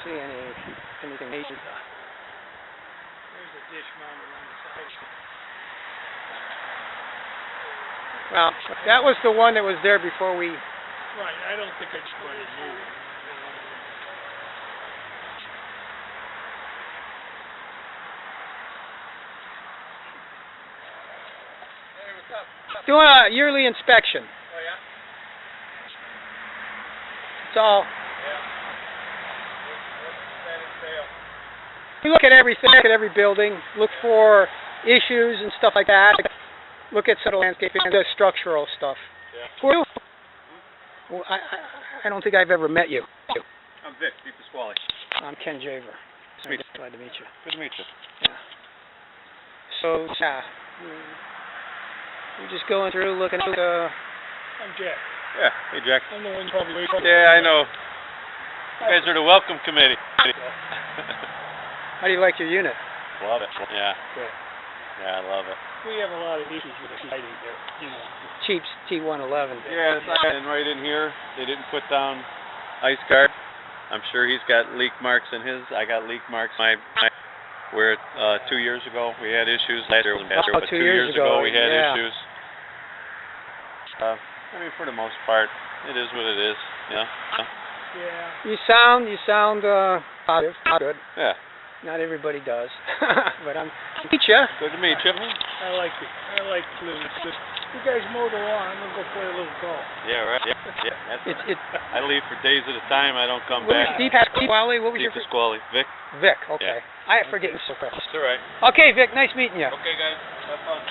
see anything major. There's a dish mounted on the side. Well, that was the one that was there before we... Right, I don't think I'd put it new. Hey, what's up? Doing a yearly inspection. Oh, yeah? It's all... Yeah. What does that entail? We look at everything, look at every building, look for issues and stuff like that. Look at sort of landscaping and the structural stuff. Yeah. Who are you? Well, I don't think I've ever met you. I'm Vic, Deep Pasquale. I'm Ken Javer. Glad to meet you. Good to meet you. Yeah. So, yeah. We're just going through looking at... I'm Jack. Yeah. Hey, Jack. I'm the one probably... Yeah, I know. You guys are the welcome committee. How do you like your unit? Love it. Yeah. Good. Yeah, I love it. We have a lot of issues with the lighting here, you know. Cheap T111. Yeah, and right in here, they didn't put down ice guard. I'm sure he's got leak marks in his. I got leak marks. Where 2 years ago we had issues. But 2 years ago we had issues. I mean, for the most part, it is what it is. Yeah. Yeah. You sound positive. Good. Yeah. Not everybody does, but I'm meet you. Good to meet you. I like it. I like living. You guys mow the lawn. I'm gonna go play a little golf. Yeah, right. Yeah. I leave for days at a time. I don't come back. Deep Pasquale. What was your Pasquale. Vic. Vic. Okay. Yeah. I forget you so fast. It's all right. Okay, Vic. Nice meeting you. Okay, guys. Have fun.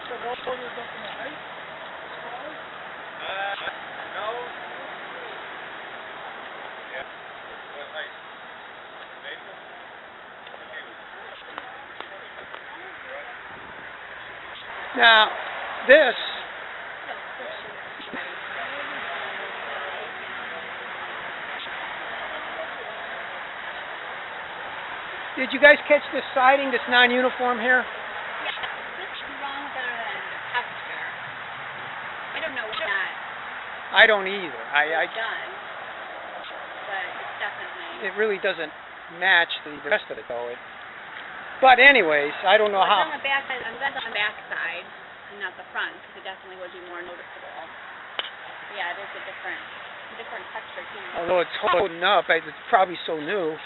So golf players up in the heights? No. Yeah. What height? Maple? Now, this. Did you guys catch this siding, this non-uniform here? Yeah, this is longer than texture. I don't know what that I don't either. I does, but it's definitely... It really doesn't match the rest of it, though. But anyways, I don't know how. On the back side, I'm glad it's on the back side, and not the front, because it definitely would be more noticeable. Yeah, it is a different texture too. Although it's holding up, it's probably so new. I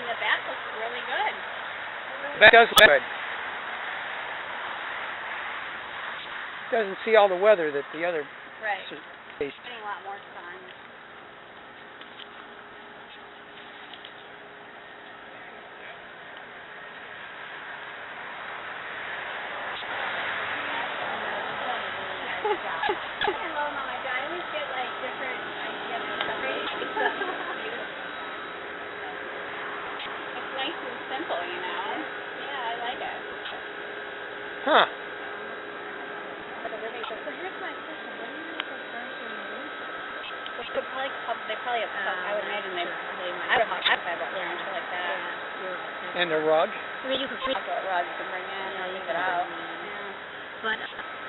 mean, the back looks really good. That does look good. Doesn't see all the weather that the other Right. face. Getting a lot more sun. I love how I always get like different ideas for stuff. It's nice and simple, you know? Yeah, I like it. Huh. So here's my question. What do you think of furniture in the winter? They probably have some. I would imagine they might. I don't know. I've had furniture like that. And the rug? I mean, you can bring a rug you can bring in or leave it out. Yeah. But,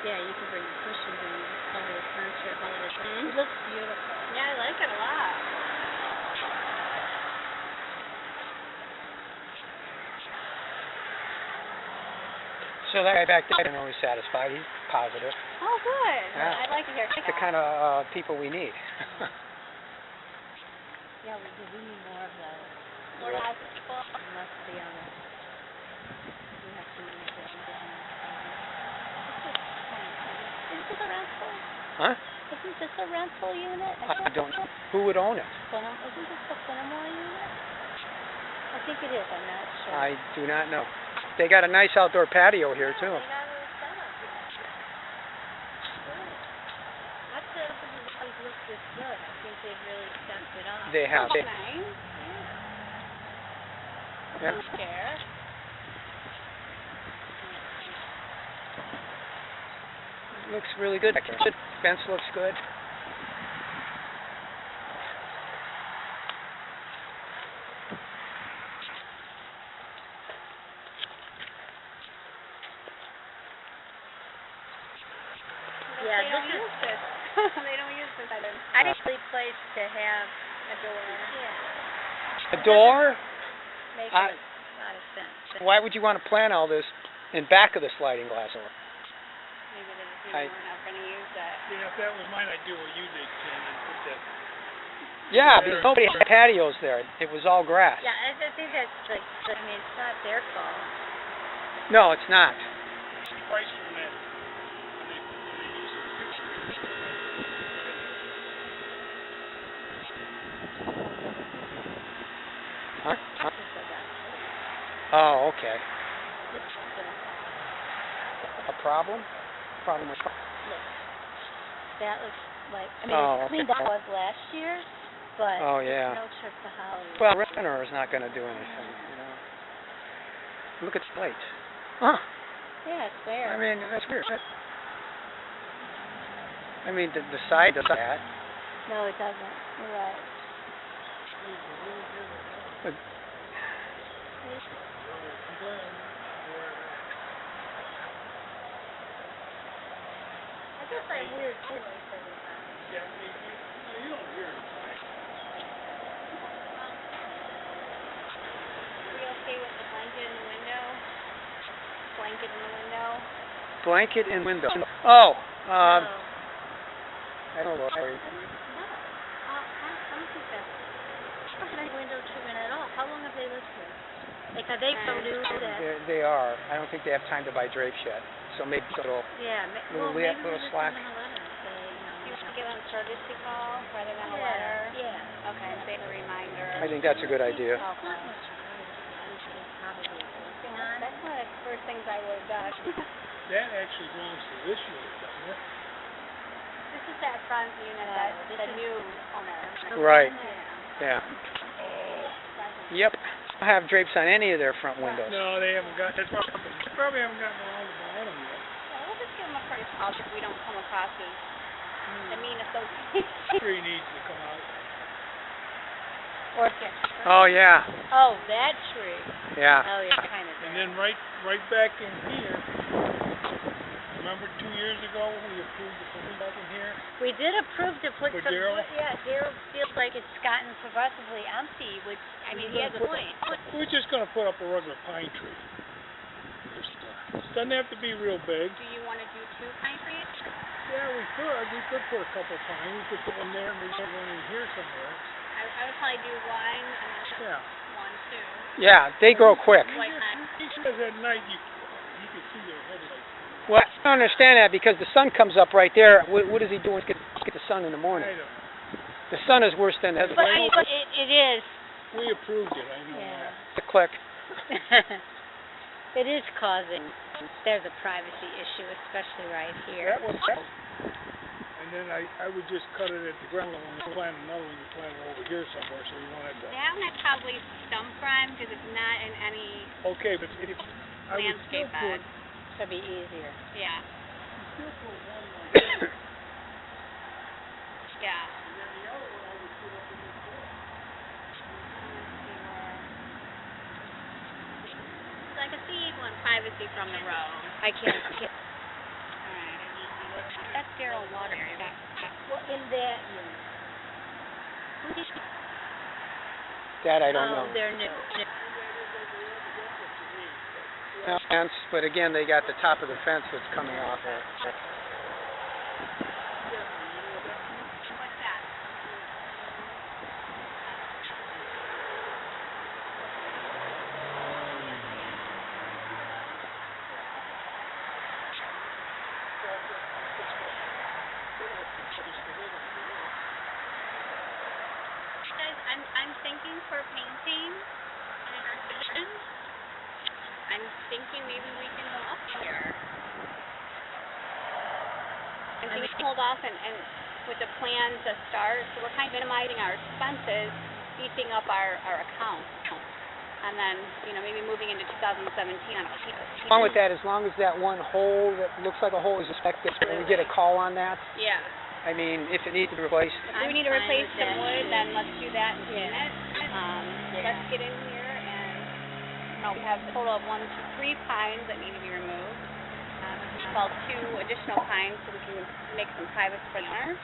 yeah, you can bring the cushions and you just cover the furniture all the time. Mm-hmm. It looks beautiful. Yeah, I like it a lot. So that guy back there, I don't know, he's satisfied. He's positive. Oh, good. Yeah. I like to hear That's the that. kind of people we need. Yeah, we need more of those. More houses full. Let's be honest. We have too many buildings. Is this a rental? Huh? Isn't this a rental unit? I don't know. Who would own it? Isn't this the Fenimore unit? I think it is. I'm not sure. I do not know. They got a nice outdoor patio here, too. They got a little setup. I've said it doesn't always look this good. I think they've really stepped it up. They have. That's nice. Yeah. Chair. Looks really good. Fence looks good. Yeah, they don't this is use this. They don't use this. a lovely place to have A door. Yeah. A door? Makes I- a lot of sense. Why would you want to plant all this in back of the sliding glass door? Maybe they just I- we're not going to use that. Yeah, if that was mine, I'd do what you did, Ken, and put that. Yeah, because nobody had patios there. It was all grass. Yeah, I think that's like, I mean, it's not their fault. No, it's not. Price from that. They use Huh? Oh, okay. A problem? Problem with... That looks like, I mean, Oh, it's cleaned okay. up was last year, but Oh, yeah. no trip to Hollywood. Well, renter is not going to do anything, you know. Look at the plate. Huh. Yeah, it's there. I mean, that's weird. I mean, the side does that. No, it doesn't. You're right. But I guess I have weird feelings every time. you don't hear it. Are we okay with the blanket in the window? Blanket in the window? blanket and window. Oh, No. I don't know. Sorry. No. I don't think that's... There's no window treatment at all. How long have they lived here? Like, are they so new that... They are. I don't think they have time to buy drapes yet. So maybe a little, Yeah, little, maybe little we just slack. send them a letter and say, You want to give them a courtesy call rather than a letter? Yeah. Okay, say a reminder. I think that's a good idea. It's not much we should probably do anything on. That's one of the first things I would have done. That actually belongs to this unit, doesn't it? This is that front unit No, that this the is- new owner. Right. Yeah. Yeah. Yep. Don't have drapes on any of their front windows. No, they haven't got, that's probably haven't gotten around to buying them yet. Well, we'll just give them a courtesy call if we don't come across as the mean associate. Tree needs to come out. Or Oh, yeah. oh, that tree. Yeah. Oh, yeah, kind of. And then right back in here, remember 2 years ago we approved the putting back in here? We did approve to put For some Darryl? wood. Yeah, Darryl feels like it's gotten progressively empty, which, I mean, he has a point. We're just gonna put up a regular pine tree. Doesn't have to be real big. Do you want to do 2 pine trees? Yeah, we could put a couple pine, we could put one there and maybe one in here somewhere. I would probably do 1 and then Yeah. 1, 2. Yeah, they grow quick. White pine. He says at night you can see their headlights. Well, I don't understand that because the sun comes up right there. What is he doing to get the sun in the I morning? don't know. The sun is worse than the But it is. We approved it, I know Yeah. The click. It is causing, there's a privacy issue, especially right here. That was, and then I would just cut it at the ground level and plant another one, you plant it over here somewhere, so you won't have to. That one I'd probably stump prime because it's not in any Okay, but if, I would still landscape put, bed. That'd be easier. Yeah. still put one like this, Yeah. and then the other one I would put up in this corner. So I can see you want privacy from the road. I can't. Alright. That's Darryl Water. Well, in that unit. That I don't Oh, know. they're new. No fence, but again, they got the top of the fence that's coming off there. What's that? Guys, I'm thinking for painting in our kitchen. I'm thinking maybe we can go up here. And we hold off and with the plan to start, so we're kind of minimizing our expenses, beefing up our account. And then, maybe moving into 2017 on a Along with that, as long as that one hole that looks like a hole is inspected, and we get a call on that, Yeah. I mean, if it needs to be replaced, If we need to I'm fine replace with some that. wood, then let's do that and paint Yeah. it. Let's get in here and we have a total of 1, 2, 3 pines that need to be removed. install 2 additional signs so we can make some privacy for the owners.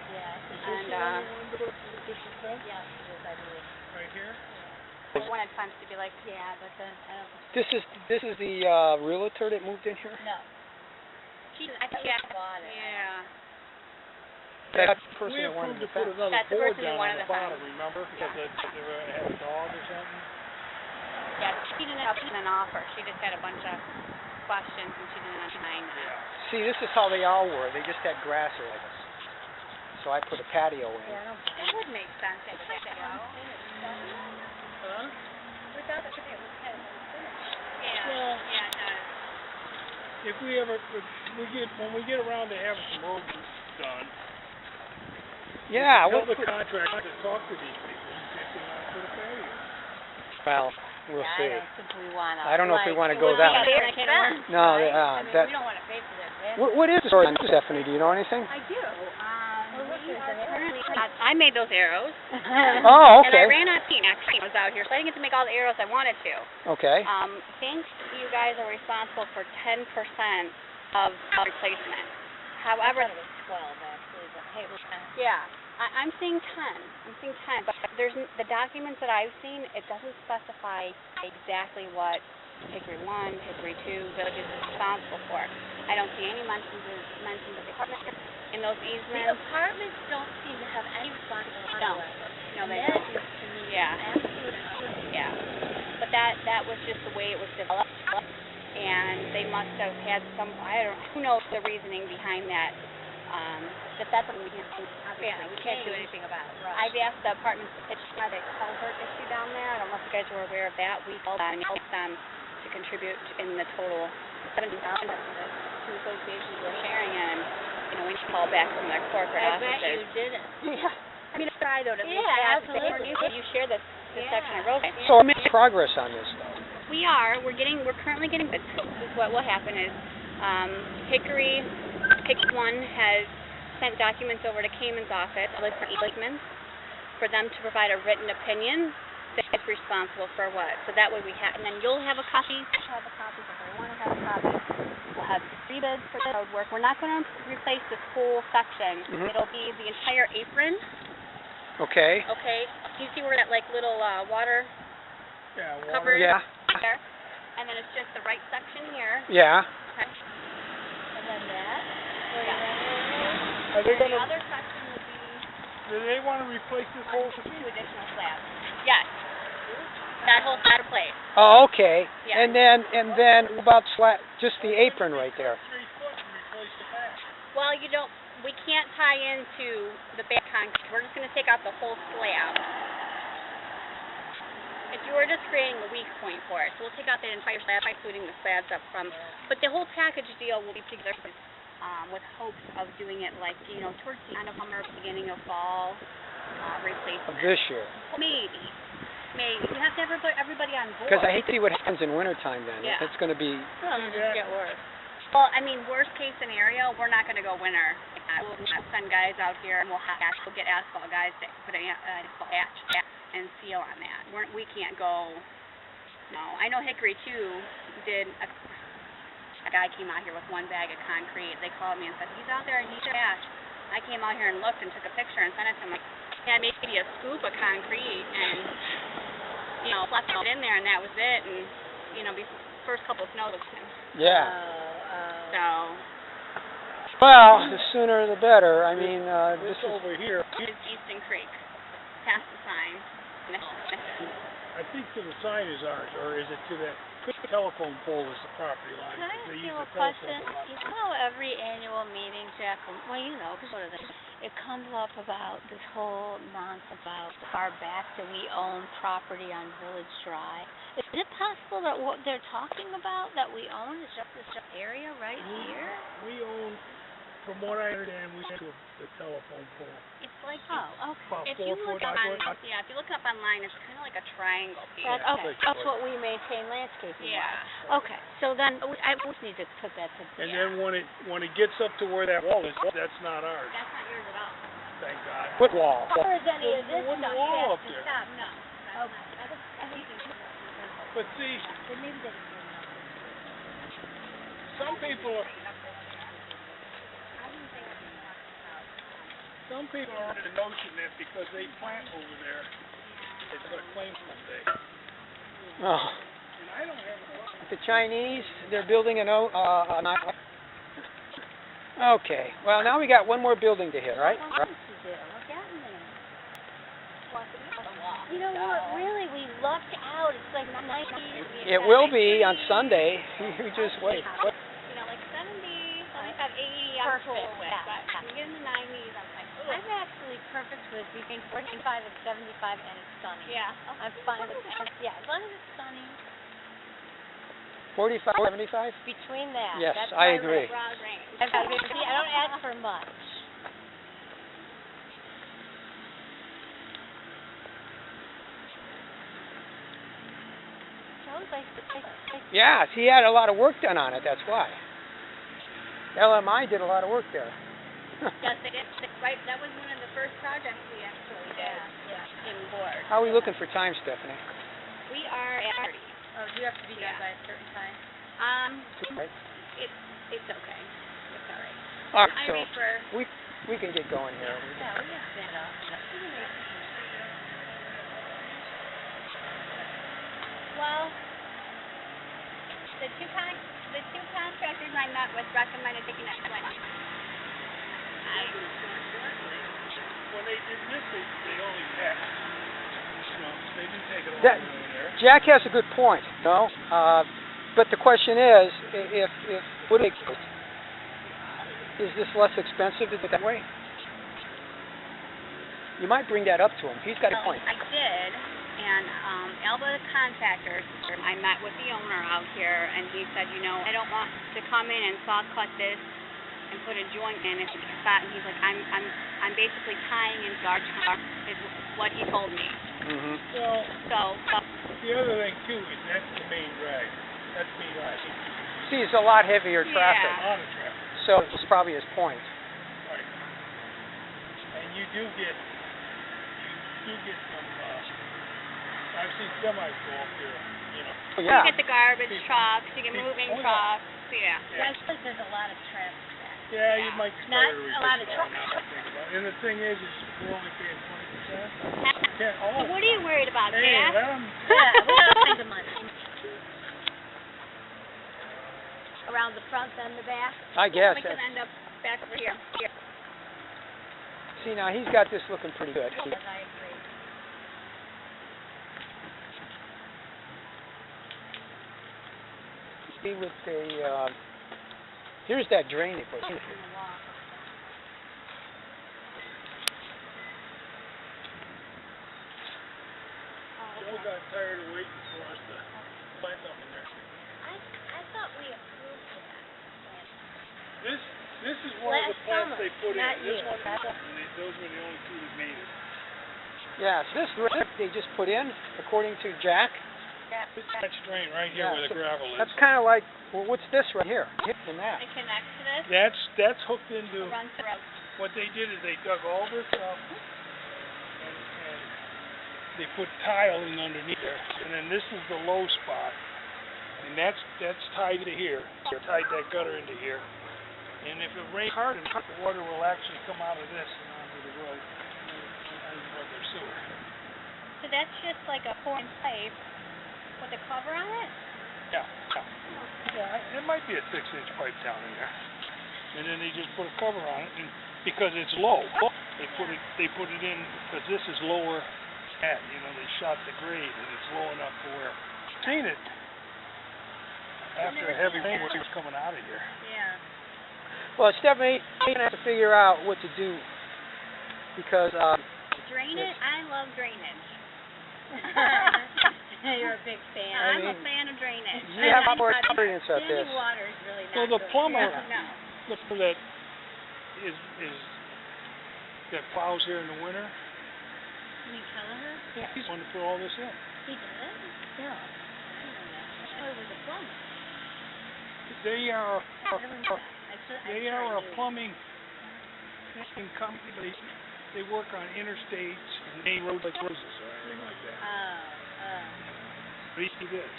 Yeah. And, Yeah, this is fence Yeah, it is, I believe. right here. we wanted fence to be like, Yeah, but then, I don't This is the realtor that moved in here? No. I think She bought it. yeah. That's the person We that wanted approved the to put fence. another That's the board person who down on wanted the the bottom, fence. remember? Because they were gonna have a dog or something. Yeah, she didn't have an offer. She just had a bunch of questions and she didn't understand that. Yeah. See, this is how they all were. They just had grass areas. So I put a patio in. Yeah, I don't blame That would make sense. Huh? Huh? We thought that it was kind of unfinished. Yeah, Well, yeah, it does. if when we get around to having some roads done, Yeah, tell we'll the put, contractor to talk to these people and see if they want to put a patio. well, we'll Yeah, see. I don't think we wanna. I don't know if we wanna go Well, that yeah, way. it's expense, No, right? I mean, we don't wanna pay for that. What is the story on this, Stephanie? Do you know anything? I do. look, We there's are an arrow. currently, I made those arrows. Oh, And I okay. ran out of paint actually. I was out here, so I didn't get to make all the arrows I wanted to. Okay. Thanks, you guys are responsible for 10% of replacement. However, I thought it was 12 actually, but hey, it was 10. yeah, I'm seeing 10. I'm seeing 10, but the documents that I've seen, it doesn't specify exactly what Hickory 1, Hickory 2 Village is responsible for. I don't see any mentions of the apartment in those The easements. apartments don't seem to have any responsibility No. whatsoever. No, And they that don't. is to me Yeah. absolute. Yeah, but that was just the way it was developed, and they must have had some, who knows the reasoning behind that. That's something we can't, we can't do anything about. Right. I've asked the apartments to pitch that culvert issue down there. I don't know if you guys were aware of that. We called on and helped them to contribute in the total $70,000 two associations were sharing, and we call back from their corporate I offices. bet you didn't. Yeah. I mean, it's try though to Yeah, absolutely. You share this section of road. So we're making progress on this, though. We are. We're currently getting bids. This is what will happen is, Hickory 1 has sent documents over to Cayman's office, like for easements, for them to provide a written opinion that's responsible for what. So that way we have, and then you'll have a copy. I'll have a copy. If I want to have a copy, we'll have 3 bids for the road work. We're not going to replace this whole section. Mhm. It'll be the entire apron. Okay. Okay. You see where that little water Yeah, water. covered Yeah. there, and then it's just the right section here. Yeah. Okay. And then that. Yeah. Are they And the gonna? other section would be Do they want to replace this whole? 2 additional slabs. Yes. That whole side of place. Oh, okay. Yeah. And then what about just the apron right there? 3 foot to replace the patch. Well, we can't tie into the back concrete. We're just going to take out the whole slab. We're just creating a weak point for it. So we'll take out the entire slab, including the slabs up front. But the whole package deal will be together with hopes of doing it towards the end of summer, beginning of fall, replacement. This year. Maybe. We have to have everybody on board. Because I hate to see what happens in wintertime then. Yeah. It's going to be... Well, it'll just get worse. Well, I mean, worst case scenario, we're not going to go winter. We'll send guys out here, and we'll get asphalt guys to put an asphalt patch and seal on that. We can't go. No, I know Hickory 2 did. A guy came out here with 1 bag of concrete. They called me and said he's out there and he's patch. I came out here and looked and took a picture and sent it to him. Yeah, maybe a scoop of concrete and left it in there, and that was it. And first couple of snows. Yeah. So. Well, the sooner the better. I mean, This over here. Is Easton Creek, past the sign. I think to the sign is ours, or is it to that telephone pole is the property line? Can I They ask use you the a question? telephone line. You know, every annual meeting, Jack, well, it comes up about this whole nonsense about far back that we own property on Village Drive. Is it possible that what they're talking about that we own is just this area right here? We own, from what I understand, we own the telephone pole. It's like Oh, okay. About if 4 you foot, look up 5 on foot. if you look up online, it's kind of like a triangle piece. That's, Yeah, okay, like- that's what we maintain landscaping Yeah. wise. Okay, so then I just need to put that to And Yeah. then when it gets up to where that wall is, that's not ours. That's not yours at all. Thank God. What wall? Or is any of The this wooden stuff wall has up to there. stop? No. Okay. But see, Then maybe they can some people are under the notion that because they plant over there, it's going to claim someday. Oh. And I don't have a problem. The Chinese, they're building an okay. Well, now we got one more building to hit, right? You know what? Really, we lucked out. It's like 90. It will be on Sunday. You just wait. You know, like 70, 75, 80, I'm cool with. But when you get in the 90s, I'm like, ooh. I'm actually perfect with between 45 and 75, and it's sunny. Yeah. I'm fine with that. Yeah, as long as it's sunny. 45, 75? Between that. Yes, that's I my agree. Broad range. See, I don't ask for much. Yeah, he had a lot of work done on it, that's why. LMI did a lot of work there. Yes, they did. Right, that was one of the first projects we actually did in board. How are we looking for time, Stephanie? We are at 30. Oh, do you have to be done by a certain time? Right. It's okay. It's all right. All right, I so refer. we can get going here. Yeah, we can set up. Well, the two contractors I met with recommended taking it to When they did this, they only packed. You know, they didn't take it all That- over there. Jack has a good point, no? But the question is, if would it, is this less expensive to do it that way? You might bring that up to him. He's got a point. I did, and Alba the contractor, I met with the owner out here, and he said, you know, I don't want to come in and saw cut this and put a joint in if it's fat. And he's like, I'm basically tying in guard is what he told me. Mm-hmm. So the other thing too is that's the main drag. That's main drag. See, it's a lot heavier traffic, A lot of traffic. so it's probably his point. Right. And you do get some. I've seen semis go up here. You know. Oh, yeah. You get the garbage trucks, you get moving Oh, yeah. trucks, yeah. Yeah, I think there's a lot of traffic back. Yeah, you might be Not started a lot of now that I think about it. And the thing is we're only paying 20%. Yeah, all So what are you worried about, Hey, Jack? let 'em. Yeah, we got all kinds of money. Around the front and the back. I guess. We can end up back over here. See, now he's got this looking pretty good. Yes, I agree. See, with the, here's that drain they put in. Joe got tired of waiting for us to plant something there. I thought we approved that. This is one of the Last plants summer, they put in. not This you. one, and those were the only two that made it. Yeah, so this drain they just put in, according to Jack. This next drain right here Yeah, where the so gravel is. That's kind of like, well, what's this right here? And that. It connects to this, That's hooked into. it runs through. What they did is they dug all this up and they put tiling underneath there, and then this is the low spot, and that's tied to here. They tied that gutter into here, and if it rains hard enough, the water will actually come out of this and onto the road and into their sewer. So that's just like a 4-inch pipe with a cover on it? Yeah, it might be a 6-inch pipe down in there, and then they just put a cover on it, and because it's low, they put it in because this is lower. They shot the grade, and it's low enough to where seen it after a heavy rain when it was coming out of here. Yeah. Well, Stephanie, you're gonna have to figure out what to do because Drainage? I love drainage. You're a big fan. I I'm a mean, fan of drainage. you have more experience at this. Standing water is really not So the good. plumber, No. the plumber that is that plows here in the winter, You mean Kelleher? yeah, he's the one to put all this in. He did? Yeah. I thought it was a plumber. They are I don't know. they are a plumbing company. They work on interstates and main roads like roses or anything like that. But he do this.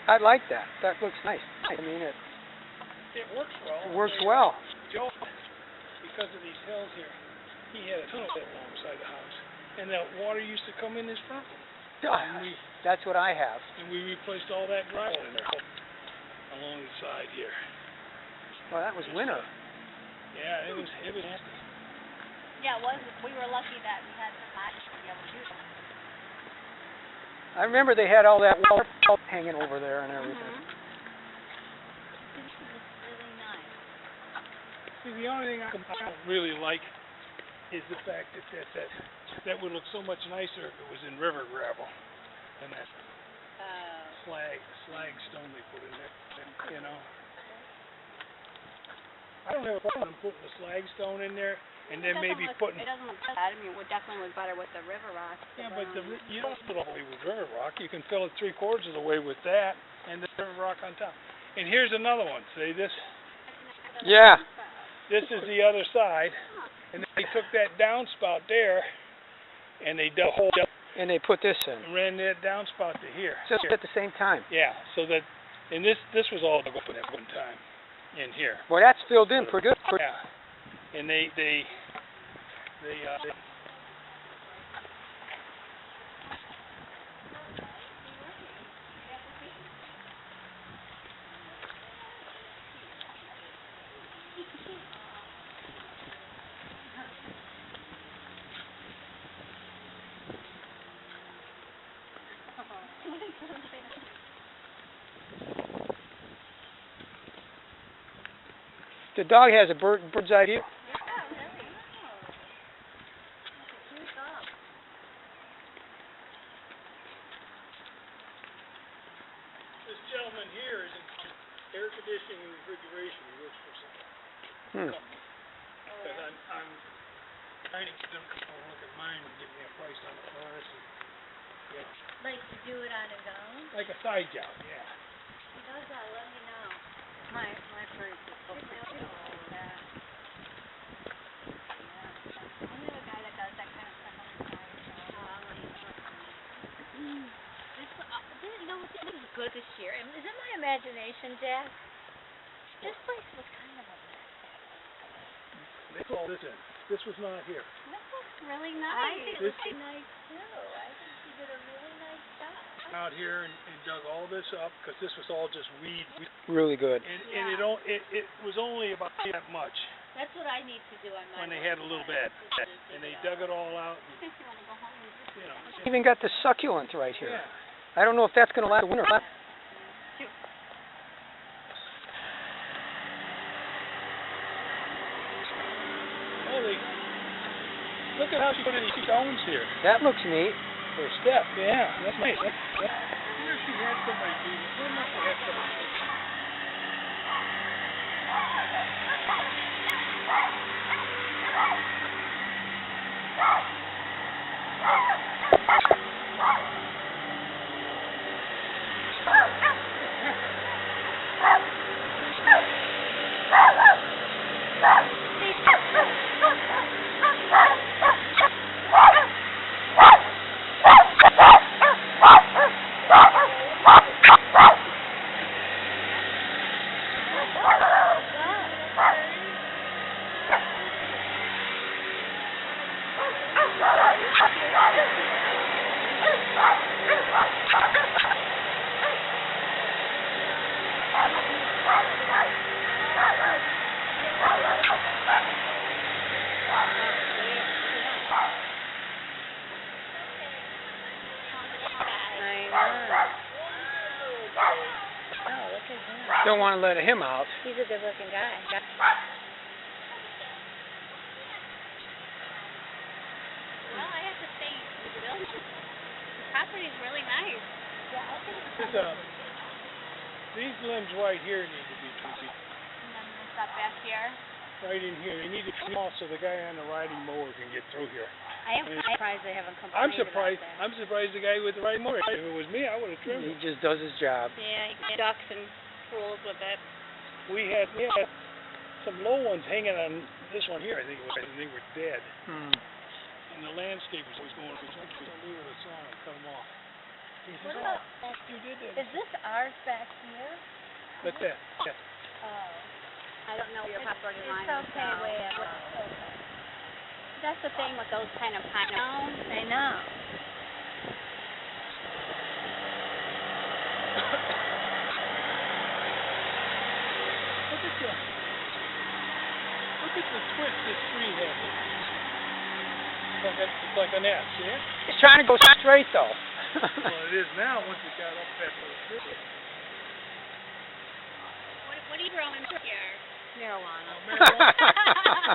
I like that. That looks nice. I mean, it It works well. It works well. Joe, because of these hills here, he had a tunnel alongside the house, and that water used to come in his front. And That's what I have. we replaced all that drywall in there along the side here. Well, that was winter. Yeah, it was nasty. Yeah, it was. We were lucky that we had some ice to be able to do that. I remember they had all that water hanging over there and everything. This is really nice. See, the only thing I don't really like is the fact that would look so much nicer if it was in river gravel than that slag stone they put in there, you know. I don't have a problem putting the slag stone in there and then maybe putting... It doesn't look bad. I mean, it definitely look better with the river rock. Yeah, but you don't fill it all the way with river rock. You can fill it 3/4 of the way with that and the river rock on top. And here's another one. See this? Yeah. This is the other side. And they took that downspout there and they dug a hole And they put this in. and ran that downspout to here. Just at the same time. Yeah, so that, and this was all dug up at one time in here. Well, that's filled in pretty good. Yeah, and they The dog has a bird's eye view. This gentleman here is in air conditioning and refrigeration. He works for some company. Because I'm trying to get them to look at mine and give me a price on the furnace. And, yeah, Like to do it on his own? like a side job, yeah. He does that, let me know. My furnace is so pretty. Yeah. I know a guy that does that kind of stuff on the side. This is good this year. Is it my imagination, Jack? This place was kind of a mess. They put all this in. This was not here. This looks really I nice. think it looks nice too. I think you did a really nice job. Out here and dug all this up because this was all just weed. Really good. And Yeah. it was only about that much That's what I need to do on my when they had a little bed. And they dug it all out. I think you want to go home and just And, you know. Even got the succulent right here. Yeah. I don't know if that's going to last winter. Holy! Look at how she put in these stones here. That looks neat for a step. Yeah, that's nice. I wonder if she had somebody do this. I wonder if she had somebody do this. Don't want to let him out. He's a good looking guy. Well, I have to say, the property's really nice. Yeah, I think These limbs right here need to be tweaked. And then this up back here. Right in here. They need to come off so the guy on the riding mower can get through here. I am surprised they haven't complained I'm surprised. about that. I'm surprised the guy with the riding mower. If it was me, I would have trimmed He it. just does his job. Yeah, he ducks and fools with it. We had some low ones hanging on this one here. I think it was. And they were dead. And the landscaper was going, don't leave it aside, cut them off. He says, What about you did that. is this ours back here? That's that. Yeah. Oh. I don't know your property line. It's okay, so- way up. That's the thing with those kind of pine cones. I know. Look at the twist this tree has. It's like an S, yeah? It's trying to go straight though. Well, it is now once it got up past those trees. What are you growing here? Marijuana.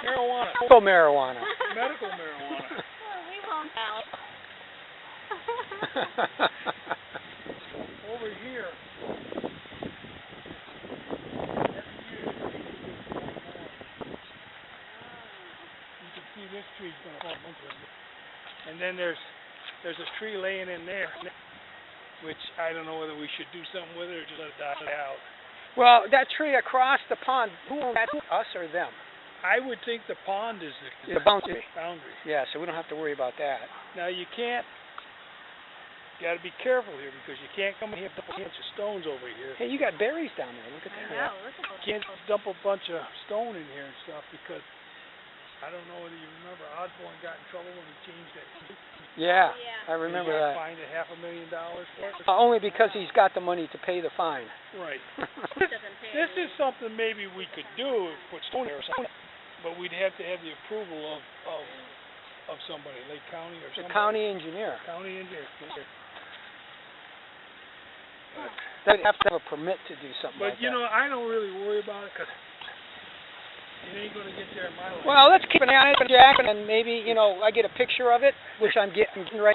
Marijuana. Medical marijuana. Medical marijuana. Well, we won't tell. Over here. You can see this tree's gonna fall into it. And then there's a tree laying in there, which I don't know whether we should do something with it or just let it die out. Well, that tree across the pond, who owns that? Us or them? I would think the pond is The boundary. boundary. Yeah, so we don't have to worry about that. Now you can't. You got to be careful here because you can't come here and dump a bunch of stones over here. Hey, you got berries down there. Look at I that. know. Look at You can't dump a bunch of stone in here and stuff because I don't know whether you remember Osborne got in trouble when he changed that. Yeah, Yeah. I remember he got that. fined $500,000 for it. Only because he's got the money to pay the fine. Right. Doesn't pay This is something maybe we could do, put stone here or something, but we'd have to have the approval of somebody, Lake County or The somebody. county engineer. County engineer. They'd have to have a permit to do something But like you that. know, I don't really worry about it because it ain't gonna get there in my life. Well, let's keep an eye on it, Jack, and maybe, you know, I get a picture of it, which I'm getting right.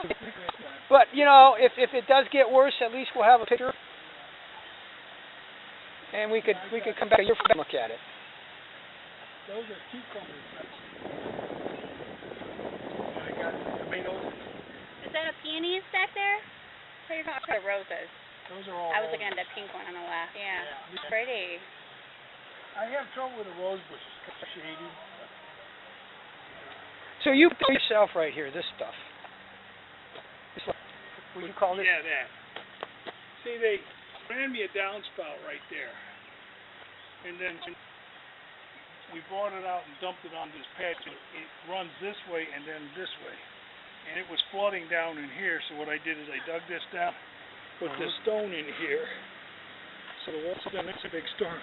But, you know, if it does get worse, at least we'll have a picture. And we could come back a year from now and look at it. Those are cucumbers. I got tomatoes. Is that a peonies back there? What are you talking about? Roses. Those are all. I was roses. looking at that pink one on the left. Yeah. Yeah. Pretty. I have trouble with the rose bushes, kind of shady. So you put yourself right here, this stuff. It's like, what do you call this? Yeah, that. See, they ran me a downspout right there, and then we brought it out and dumped it on this patch. It runs this way and then this way, and it was flooding down in here. So what I did is I dug this down, put this stone in here, so the water doesn't make a big storm.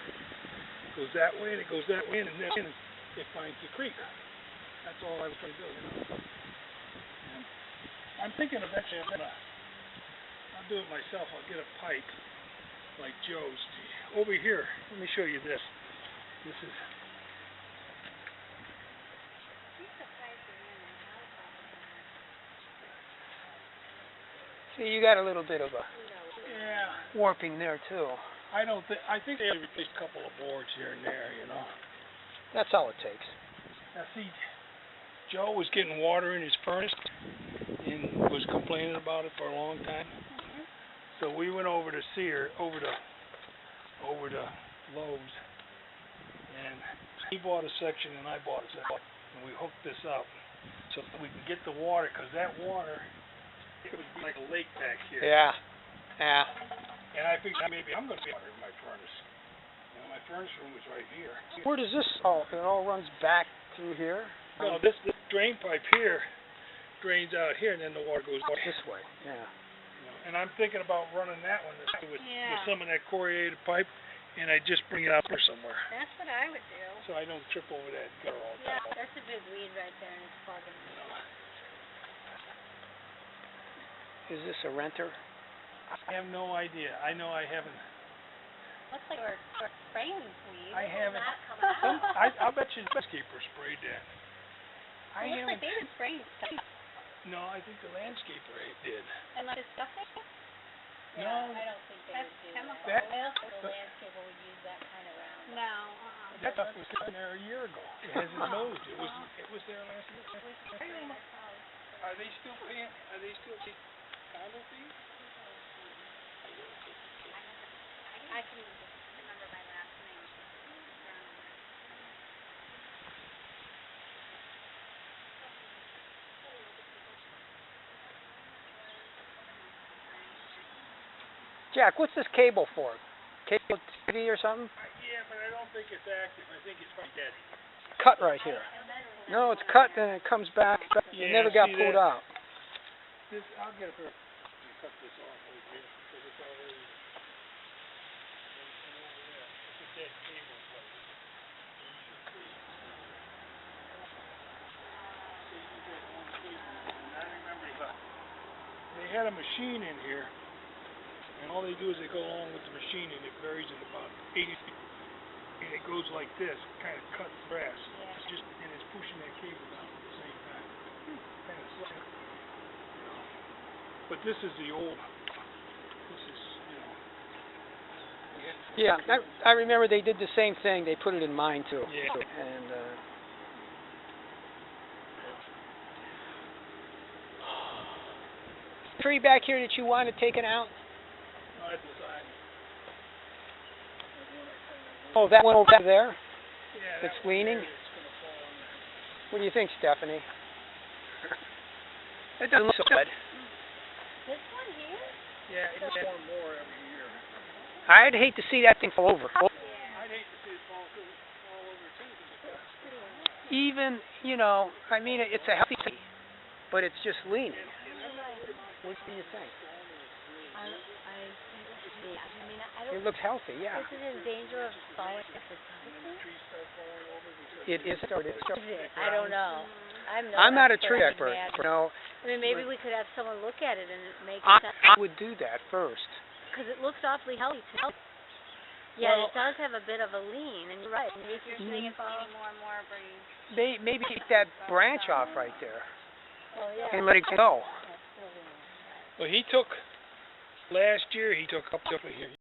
It goes that way and it goes that way, and then it finds the creek. That's all I was trying to do. You know? And I'm thinking eventually I'll do it myself. I'll get a pipe like Joe's. Over here, let me show you this. This is. See, you got a little bit of a Yeah. warping there, too. I think they replaced a couple of boards here and there, you know. That's all it takes. Now see, Joe was getting water in his furnace and was complaining about it for a long time. So we went over to over to Lowe's, and he bought a section and I bought a section, and we hooked this up so that we can get the water, because that water, it would be like a lake back here. Yeah. Yeah. And I think maybe I'm going to be water in my furnace. You know, my furnace room is right here. Where does this all, it all runs back through here? No, this drain pipe here drains out here, and then the water goes This way, yeah. You know, and I'm thinking about running that one with some of that corrugated pipe, and I just bring it out there somewhere, That's what I would do. so I don't trip over that gutter all the Yeah, time. that's a big weed right there, and it's bugging me. You know. Is this a renter? I have no idea. I know I haven't. Looks like we're spraying weed. I haven't. Not coming out. I'll bet you the landscaper sprayed that. I It looks like haven't. they've been spraying stuff. No, I think the landscaper did. And let it stuff there? No, I don't think they That's would do chemical. that. That- I don't think the landscaper would use that kind of round. No. that stuff was down there a year ago. It hasn't moved. It was there last year. Are they still paying? Are they still paying condo fees? I can remember my last name. Jack, what's this cable for? cable TV or something? Yeah, but I don't think it's active. I think it's probably dead. Cut right here. No, it's cut, then it comes back. It never got see pulled that? out. This, I'll get her to cut this off right here, because it's already, and over there, it's a dead cable plate. And you should see. See, you got one cable, and I remember they had a machine in here, and all they do is they go along with the machine, and it varies at about 80 feet, and it goes like this, kind of cuts grass. It's just, and it's pushing that cable down at the same time. Kind of slow. But this is the old, this is, Yeah, I remember they did the same thing. They put it in mine too. Yeah. And tree back here that you wanted taken out? no, it's the side. Oh, that one over there? Yeah, It's that one leaning? there, it's gonna fall on there. What do you think, Stephanie? It doesn't look so good. This one here? Yeah, it's more and more every year. I'd hate to see that thing fall over. I'd hate to see it fall over too, because Even, I mean, it's a healthy tree, but it's just leaning. What do you think? I mean, I don't. It looks healthy, yeah. Is it in danger of falling if it's healthy? trees start falling over because It is started. I don't know. I'm not a tree in expert. that. No, I mean, maybe we could have someone look at it and make I sense. would do that first. Because it looks awfully healthy too. Yeah, Well- it does have a bit of a lean, and you're right. Maybe if you're Seeing seeing it it fall. falling more and more every... Maybe take that branch off right there Oh yeah. and let it go. Yeah, it's still leaning. Well, he took, last year, he took up here.